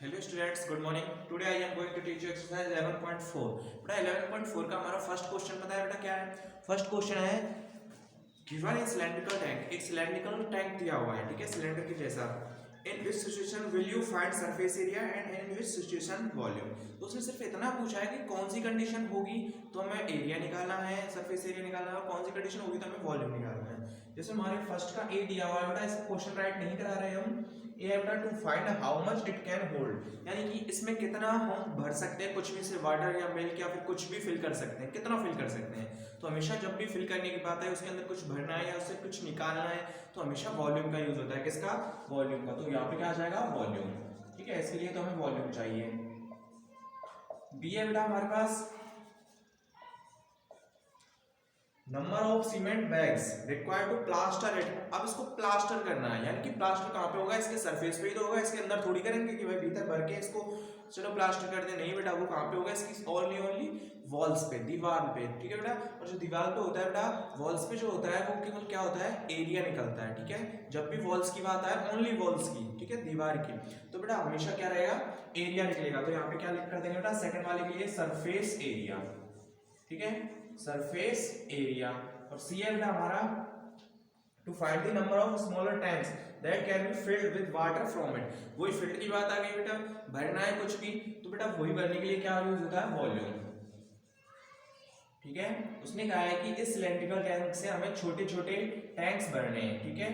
Hello students, good morning. Today I am going to teach you exercise 11.4। बेटा 11.4 का हमारा first question पता है बेटा क्या है? फर्स्ट क्वेश्चन है गिवन ए सिलेंड्रिकल टैंक। एक सिलेंड्रिकल टैंक दिया हुआ है, ठीक है, सिलेंडर के जैसा। In which situation will you find surface area and in which situation volume. तो उसने सिर्फ इतना पूछा है कि कौन सी कंडीशन होगी तो हमें एरिया निकालना है, सरफेस एरिया निकालना है, और कौन सी कंडीशन होगी तो हमें वॉल्यूम निकालना है। जैसे हमारे फर्स्ट का ए दिया हुआ है बेटा, इसको क्वेश्चन राइट नहीं करा रहे हम। ए है बेटा to find how much it can hold, यानी कि इसमें कितना हम भर सकते हैं, कुछ भी से वाटर या मिल्क या फिर कुछ भी फिल कर सकते हैं, कितना फिल कर सकते हैं। तो हमेशा जब भी फिल करने की बात है, उसके अंदर कुछ भरना है या उससे कुछ निकालना है, तो हमेशा वॉल्यूम का यूज होता है। किसका? वॉल्यूम का। तो यहाँ पे क्या आ जाएगा? वॉल्यूम। ठीक है, इसके लिए तो हमें वॉल्यूम चाहिए। बी है बेटा हमारे पास number of cement bags required to plaster it. अब इसको प्लास्टर करना है, यानी कि प्लास्टर कहाँ पे होगा? इसके सरफेस पे ही तो होगा, इसके अंदर थोड़ी करेंगे कि भाई भीतर भर के इसको चलो प्लास्टर कर दे। नहीं बेटा, वो कहाँ पे होगा? इसकी ओनली वॉल्स पे, दीवार पे। ठीक है बेटा, और जो दीवार पे होता है बेटा, वॉल्स पे जो होता है वो केवल क्या होता है? एरिया निकलता है। ठीक है, जब भी वॉल्स की बात आए, ओनली वॉल्स की, ठीक है, दीवार की, तो बेटा हमेशा क्या रहेगा? एरिया निकलेगा। तो यहाँ पे क्या लिख कर देंगे बेटा? सेकंड वाले के लिए सरफेस एरिया। ठीक है, सरफेस एरिया। और सी है बेटा हमारा to find the number of smaller tanks that can be filled with water from it. वही फिल्ड की बात आ गई बेटा, भरना है कुछ भी, तो बेटा वही भरने के लिए क्या यूज होता है? वॉल्यूम। ठीक है, उसने कहा है कि इस सिलेंड्रिकल टैंक से हमें छोटे छोटे टैंक्स भरने हैं। ठीक है,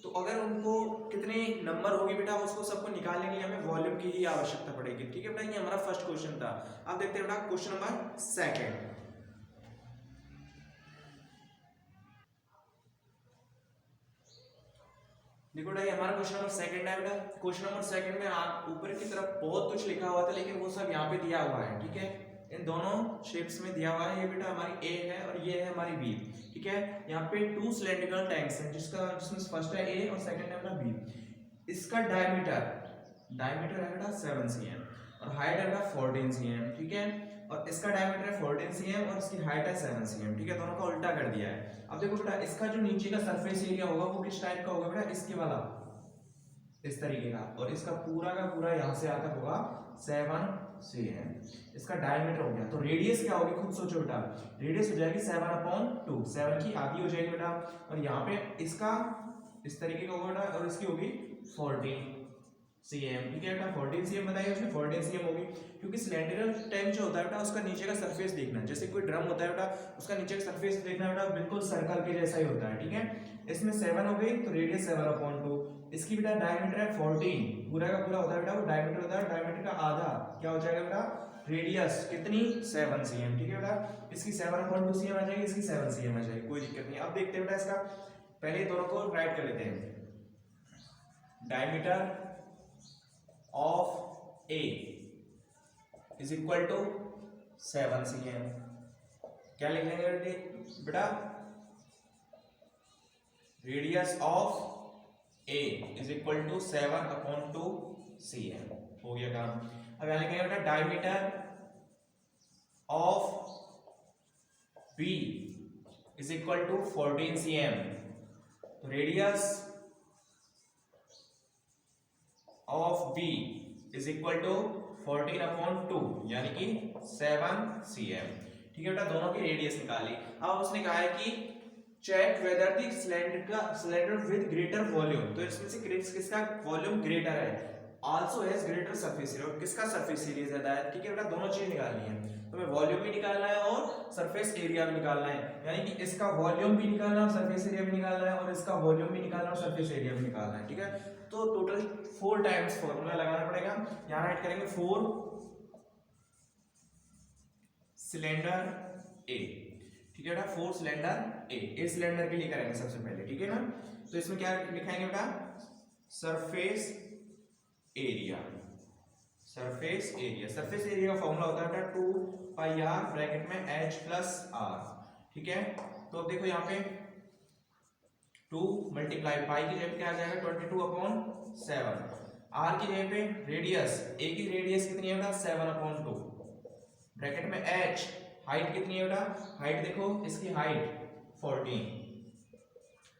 तो अगर उनको कितने नंबर होगी बेटा, उसको सबको निकालने के लिए हमें वॉल्यूम की ही आवश्यकता पड़ेगी। ठीक है बेटा, ये हमारा फर्स्ट क्वेश्चन था। अब देखते हैं बेटा क्वेश्चन नंबर सेकंड। देखो बेटा, ये हमारा क्वेश्चन नंबर सेकंड है बेटा। क्वेश्चन नंबर सेकंड में आप ऊपर की तरफ बहुत कुछ लिखा हुआ था, लेकिन वो सब यहाँ पे दिया हुआ है। ठीक है, इन दोनों शेप्स में दिया हुआ है। ये बेटा हमारी ए है और ये है हमारी बी। ठीक है, यहाँ पे टू सिलेंड्रिकल टैंक्स हैं, जिसमें फर्स्ट है ए और सेकंड है अपना बी। इसका डायमीटर है बेटा 7 cm और हाइट है बेटा 14 cm। ठीक है, और इसका डायमीटर है 14 cm और इसकी हाइट है 7 cm। ठीक है, दोनों का उल्टा कर दिया है। अब देखो बेटा, इसका जो नीचे का सरफेस एरिया होगा वो किस टाइप का होगा बेटा? इसके वाला, इस तरीके का, और इसका पूरा का पूरा यहाँ से आता होगा 7 cm। इसका डायमीटर हो गया, तो रेडियस क्या होगी? खुद सोचो बेटा, रेडियस हो जाएगी 7/2, 7 की आधी हो जाएगी बेटा, और यहाँ पे इसका इस तरीके का होगा बेटा, और इसकी होगी 14 cm। ठीक है बेटा, 14 cm बताइए, उसमें 14 cm होगी, क्योंकि सिलेंड्रिकल टैंक जो होता है बेटा, उसका नीचे का सरफेस देखना है। जैसे कोई ड्रम होता है बेटा, उसका नीचे का सरफेस देखना है बेटा, बिल्कुल सर्कल के जैसा ही होता है। ठीक है, इसमें 7 हो गई तो रेडियस 7/2। इसकी बेटा डायमीटर है 14, पूरा का पूरा होता है बेटा, वो डायमीटर होता है, डायमीटर का आधा क्या हो जाएगा बेटा? रेडियस कितनी? 7 cm। ठीक है बेटा, इसकी 7/2 cm आ जाएगी, इसकी 7 cm आ जाएगी, कोई दिक्कत नहीं। अब देखते हैं बेटा इसका, पहले दोनों को राइट कर लेते हैं। Diameter of A is equal to 7 cm। क्या लिख लेंगे बेटा? Radius of A is equal to 7/2 cm। हो गया काम। अब यहां लिखेंगे बेटा diameter of B is equal to 14 cm। तो radius of B is equal to 14/2 यानी कि 7 cm। ठीक है बेटा, दोनों की रेडियस निकाली। अब उसने कहा है कि check whether the cylinder with greater volume, तो इसमें से किसका वॉल्यूम ग्रेटर है, also has greater surface area, और किसका सरफेस एरिया ज्यादा है। ठीक है बेटा, दोनों चीज निकालनी है, तो हमें वॉल्यूम भी निकालना है और सरफेस एरिया भी निकालना है, यानी कि इसका वॉल्यूम भी निकालना है और सरफेस एरिया भी निकालना है, और इसका वॉल्यूम भी निकालना है और सरफेस एरिया भी निकालना है। ठीक है, तो टोटल 4 टाइम्स फॉर्मूला लगाना पड़ेगा। यहाँ राइट करेंगे 4 सिलेंडर ए। ठीक है बेटा, 4 सिलेंडर ए सिलेंडर के लिए करेंगे सबसे पहले। ठीक है ना, तो इसमें क्या लिखाएंगे बेटा? Surface area. सरफेस एरिया का फॉर्मूला होता है बेटा 2πr ब्रैकेट में h प्लस r। ठीक है, तो अब देखो यहाँ पे 2 मल्टीप्लाई पाई की जगह क्या आ जाएगा? 22/7। r की जगह पे रेडियस, a की रेडियस कितनी है बेटा? 7/2 ब्रैकेट में h, हाइट कितनी है बेटा? हाइट देखो, इसकी हाइट 14,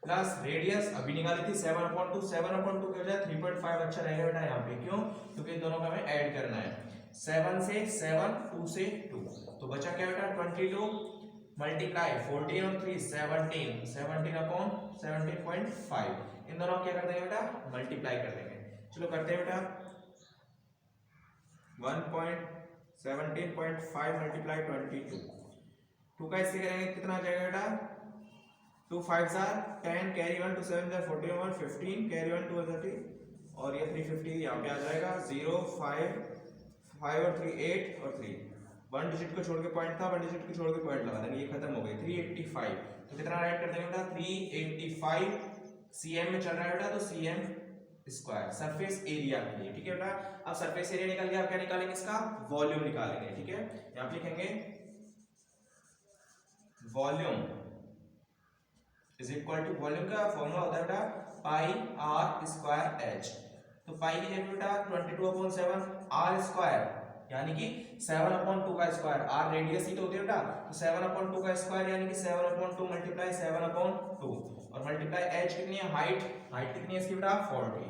प्लस रेडियस अभी निकाली थी 7/2, 7/2 क्या हो जाए 3.5 अच्छा रहेगा बेटा यहाँ पे, क्यों? क्योंकि इन दोनों का हमें ऐड करना है। 7 से 7, 2 से 2, तो बचा क्या बेटा 22 मल्टीप्लाई 14 और 3 17, 17/17.5, इन दोनों को क्या कर देंगे बेटा मल्टीप्लाई कर देंगे। चलो करते हैं बेटा 1.17.5 मल्टीप्लाई 22, 2 का इससे करेंगे कितना आ जाएगा बेटा 2 5 are 10, कैरी 1 2 7 are 14 1 15, कैरी 1 2 30, और ये 350 यहाँ पे आ जाएगा 0 5 5 और 3 8 और 3, 1 डिजिट को छोड़ के पॉइंट था, 1 डिजिट को छोड़ के पॉइंट लगा देंगे, ये खत्म हो गई 385, तो कितना राइट कर देंगे बेटा 385 cm में चल रहा है बेटा, तो cm स्क्वायर सरफेस एरिया के लिए, ठीक है बेटा। अब सरफेस एरिया निकल गया, आप क्या निकालेंगे इसका वॉल्यूम निकालेंगे, ठीक है। यहाँ पे लिखेंगे volume is equal to, volume का फॉर्मूला होता है बेटा पाई आर स्क्वायर एच, तो पाई की जगह बेटा 22/7 आर स्क्वायर यानी कि 7/2 का स्क्वायर, आर रेडियस ही तो होती है बेटा, तो 7/2 का स्क्वायर यानी कि 7/2 मल्टीप्लाई 7/2 और मल्टीप्लाई एच कितनी है हाइट, हाइट कितनी है इसकी बेटा 40,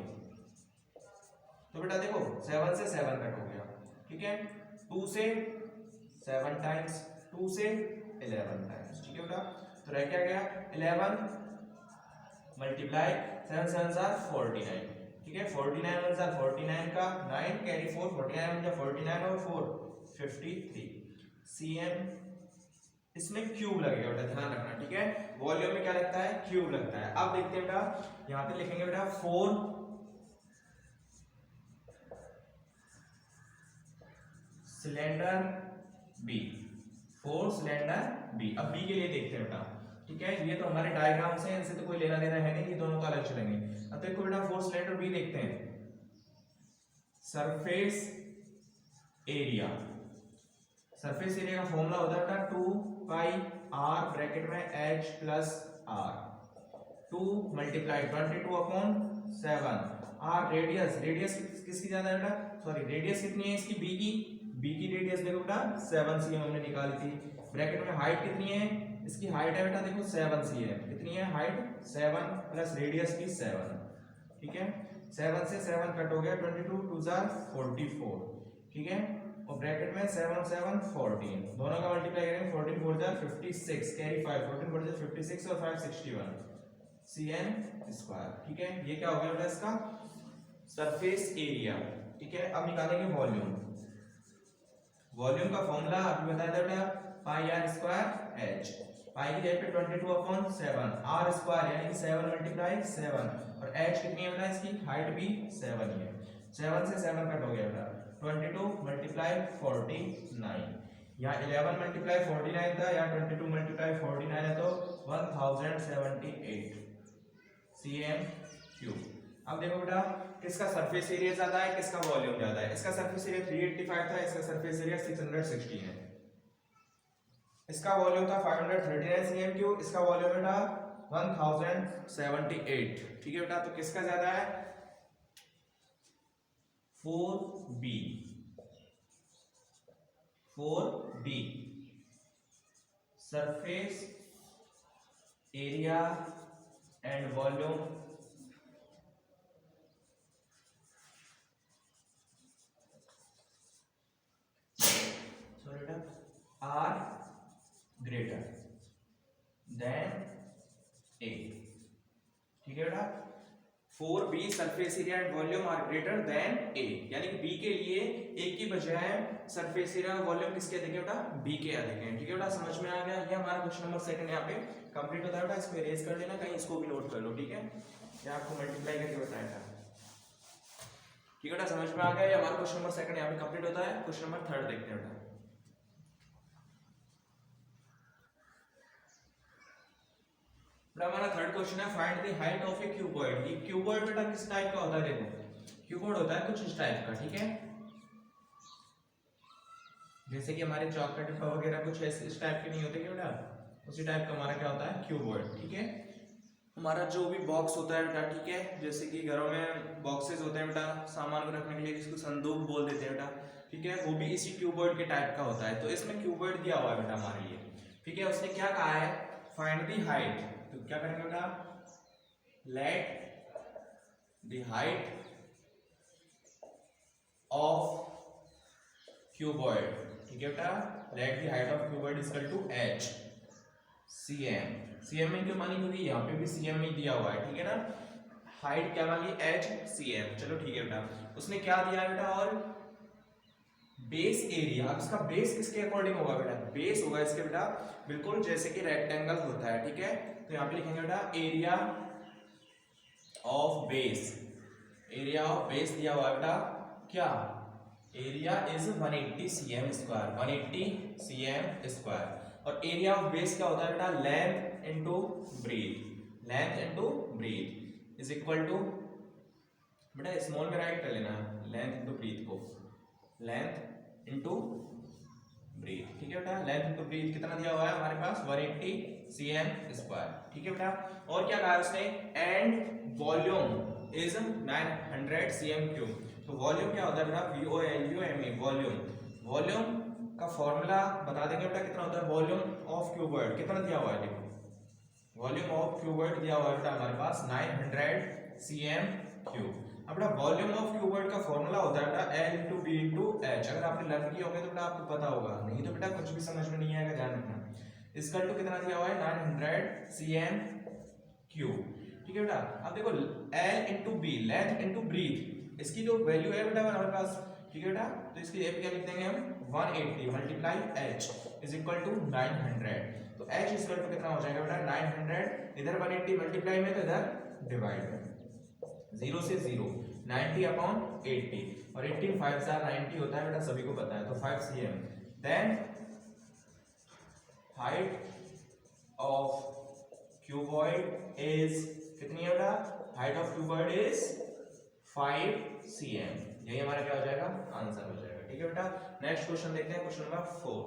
तो बेटा देखो 7 से 7 कट हो गया, ठीक है, 2 से 7 टाइम्स, 2 से 11 टाइम्स, ठीक है बेटा, तो रह क्या गया 11 मल्टीप्लाई 7 7 49, ठीक है, 49 1 49 का 9 कैरी 4, 49 1 49 और 4 53 cm, इसमें क्यूब लगेगा बेटा ध्यान रखना, ठीक है, वॉल्यूम में क्या लगता है क्यूब लगता है। अब देखते हैं बेटा यहाँ पे लिखेंगे बेटा 4 सिलेंडर बी, 4 सिलेंडर बी। अब बी के लिए देखते हैं बेटा, ठीक है, ये तो हमारे डायग्राम से, इनसे तो कोई लेना देना है नहीं, ये दोनों तो अलग चलेंगे। अब देखो बेटा 4 सिलेंडर बी देखते हैं, सरफेस एरिया, सरफेस एरिया का फॉर्मूला होता है बेटा 2 पाई आर ब्रैकेट में H plus R, 2 multiply 22/7 R radius, radius किसकी ज्यादा है बेटा, सॉरी रेडियस कितनी है इसकी बी की रेडियस देखो बेटा 7 cm हमने निकाली थी, ब्रैकेट में हाइट कितनी है इसकी, हाइट है बेटा देखो 7 cm, कितनी है हाइट 7 प्लस रेडियस की 7, ठीक है, 7 से 7 कट हो गया 22 2 44, ठीक है, और ब्रैकेट में 7 7 14, दोनों का मल्टीप्लाई करेंगे 14 4 56 कैरी 5, 14 4 56 और 5 61 cm स्क्वायर, ठीक है, ये क्या हो गया बेटा इसका सरफेस एरिया, ठीक है। अब निकालेंगे वॉल्यूम, वॉल्यूम का फॉर्मूला अभी बताया था बेटा पाई आर स्क्वायर एच, पाई की जगह पे 22/7 आर स्क्वायर यानी कि 7 मल्टीप्लाई 7 और एच कितनी है बेटा इसकी हाइट भी 7 ही है, 7 से 7 कट हो गया बेटा 22 मल्टीप्लाई 49, यहाँ 11 मल्टीप्लाई 49 था, यहाँ 22 मल्टीप्लाई 49 है, तो 1078 cm क्यूब। अब देखो बेटा किसका सरफेस एरिया ज्यादा है, किसका वॉल्यूम ज्यादा है, इसका सरफेस एरिया 385 था, इसका सरफेस एरिया 616 है, इसका वॉल्यूम था 539 cm क्यूब, इसका वॉल्यूम बेटा 1078, ठीक है बेटा, तो किसका ज्यादा है 4b, 4b surface area and volume are greater than A, ठीक है बेटा, 4b surface area and volume are greater than A, यानी कि b के लिए a की बजाय सरफेस एरिया और वॉल्यूम किसके अधिक है बेटा b के अधिक है, ठीक है बेटा, समझ में आ गया। ये हमारा क्वेश्चन नंबर 2 यहाँ पे कंप्लीट होता है बेटा, इसको इरेज कर लेना, कहीं इसको भी नोट कर लो, ठीक है, ये आपको मल्टीप्लाई करके बताया था, ठीक है बेटा, समझ में आ गया। ये हमारा क्वेश्चन नंबर 2 यहाँ पे कंप्लीट होता है। क्वेश्चन नंबर 3 देखते हैं बेटा, हमारा थर्ड क्वेश्चन है find the height of A cuboid. ये क्यूबॉइड बेटा किस टाइप का होता है, देखो क्यूबॉइड होता है कुछ इस टाइप का, ठीक है, जैसे कि हमारे चौक का डिब्बा वगैरह कुछ ऐसे इस टाइप के नहीं होते क्या बेटा, उसी टाइप का हमारा क्या होता है क्यूबॉइड, ठीक है। हमारा जो भी बॉक्स होता है बेटा, ठीक है, जैसे कि घरों में बॉक्सेस होते हैं बेटा सामान को रखने के लिए, जिसको संदूक बोल देते हैं बेटा, ठीक है, वो भी इसी क्यूबॉइड के टाइप का होता है। तो इसमें क्यूबॉइड दिया हुआ है बेटा हमारे लिए, ठीक है, उसने क्या कहा है फाइंड द हाइट, तो क्या करेंगे बेटा let the height of cuboid, ठीक है बेटा, let the height of cuboid is equal to h cm। cm में क्यों मानी, क्योंकि यहाँ पे भी cm में दिया हुआ है, ठीक है ना। हाइट क्या मानी, h cm। चलो ठीक है बेटा, उसने क्या दिया है बेटा, और बेस एरिया। अब इसका बेस किसके अकॉर्डिंग होगा बेटा, बेस होगा इसके बेटा बिल्कुल जैसे कि रेक्टेंगल होता है, ठीक है। तो यहाँ पे लिखेंगे बेटा area of base, area of base दिया हुआ है बेटा क्या, area is 180 cm square, 180 cm square. और एरिया ऑफ बेस क्या होता है बेटा, length into breadth, length into breadth is equal to, बेटा स्मॉल में राइट कर लेना, लेंथ इनटू ब्रीथ को, लेंथ इनटू ब्रीथ, ठीक है बेटा। लेंथ इनटू ब्रीथ कितना दिया हुआ है हमारे पास, 180 cm स्क्वायर, ठीक है बेटा। और क्या कहा उसने, and volume is 900 cm cube. तो वॉल्यूम क्या होता है बेटा, VOLUME, वॉल्यूम। वॉल्यूम का फॉर्मूला बता देंगे बेटा कितना होता है, वॉल्यूम ऑफ क्यूबॉइड कितना दिया हुआ है, देखो वॉल्यूम ऑफ क्यूबॉइड दिया हुआ है बेटा हमारे पास 900 cm क्यूब। अब बेटा वॉल्यूम ऑफ क्यूबॉइड का फॉर्मूला होता है बेटा L into B into H. अगर आपने लर्न किया होगा तो बेटा आपको पता होगा, नहीं तो बेटा कुछ भी समझ में नहीं आएगा, ध्यान रखना। इसका टू कितना दिया हुआ है, 900 cm क्यूब, ठीक है बेटा। अब देखो L into B, length into breadth, इसकी जो वैल्यू है बेटा हमारे पास, ठीक है बेटा। तो इसकी क्या लिख देंगे हम, 180 multiply h is equal to 900। तो h इज इक्वल टू कितना हो जाएगा बेटा, 900, इधर 180 मल्टीप्लाई में तो इधर डिवाइड में, 0 से 0, 90 अपॉन 80, और 18 5 से 90 होता है बेटा, सभी को पता है, तो 5 cm। Then height of cuboid is कितनी है बेटा, height of cuboid is 5 cm। यही हमारा क्या हो जाएगा, आंसर हो जाएगा, ठीक है बेटा। नेक्स्ट क्वेश्चन देखते हैं, क्वेश्चन नंबर 4।